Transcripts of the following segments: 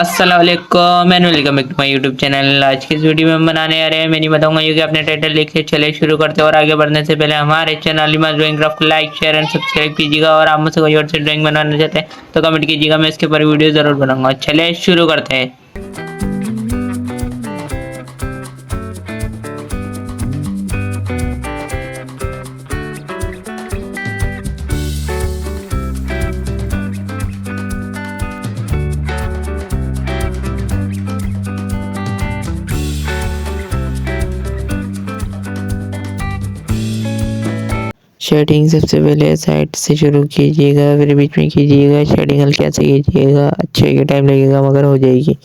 अस्सलाम वालेकुम and welcome back to my YouTube channel. आज की इस वीडियो में हम बनाने आ रहे हैं, मैं नहीं बताऊंगा क्योंकि अपने टाइटल लिख के चले शुरू करते हैं। और आगे बढ़ने से पहले हमारे चैनल इमास ड्राइंग क्राफ्ट को लाइक शेयर एंड सब्सक्राइब कीजिएगा। और आप मुझसे कोई और से ड्राइंग बनाना चाहते हैं तो कमेंट कीजिएगा, मैं इसके ऊपर वीडियो जरूर बनाऊंगा। चले शुरू करते हैं। शेडिंग सबसे पहले साइड से शुरू कीजिएगा, फिर बीच में कीजिएगा। शेडिंग हल्का से कीजिएगा, अच्छे टाइम लगेगा मगर हो जाएगी।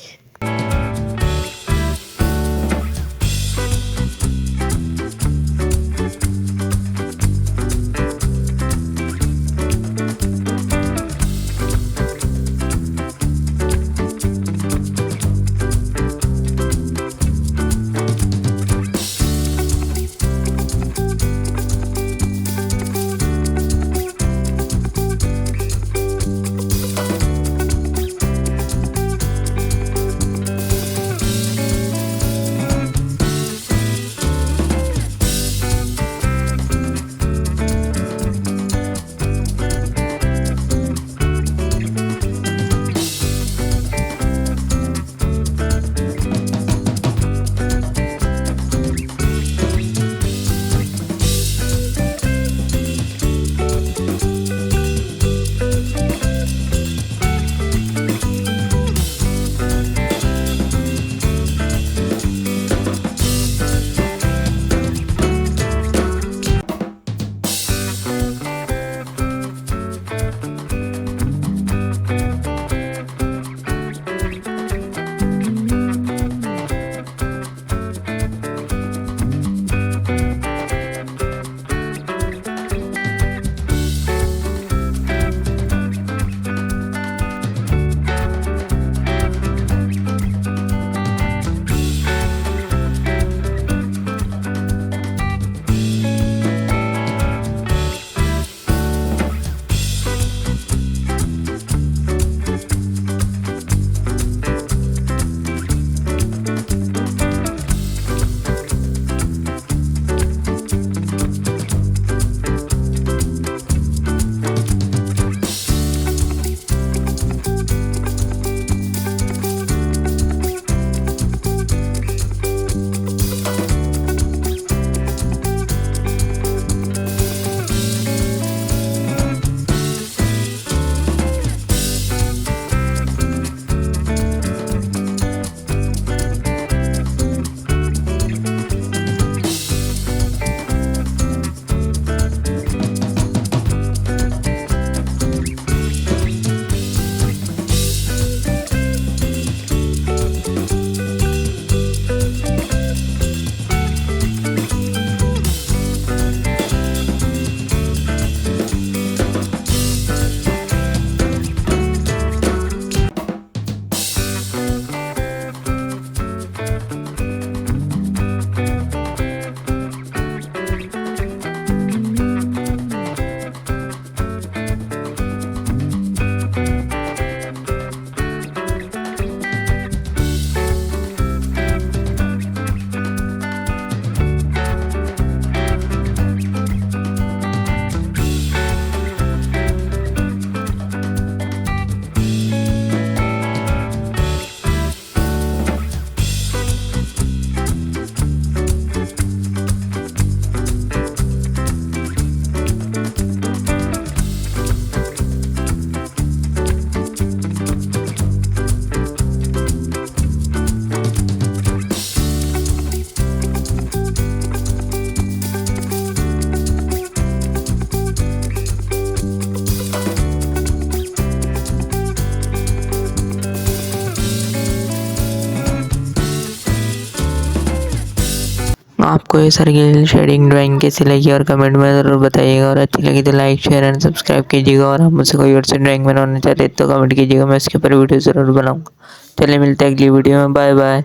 आपको ये सर्किल शेडिंग ड्राइंग कैसी लगी और कमेंट में ज़रूर बताइएगा। और अच्छी लगी तो लाइक शेयर एंड सब्सक्राइब कीजिएगा। और आप मुझसे कोई और से ड्राइंग बनाना चाहते हैं तो कमेंट कीजिएगा, मैं इसके ऊपर वीडियो ज़रूर बनाऊँगा। चलिए मिलते हैं अगली वीडियो में, बाय बाय।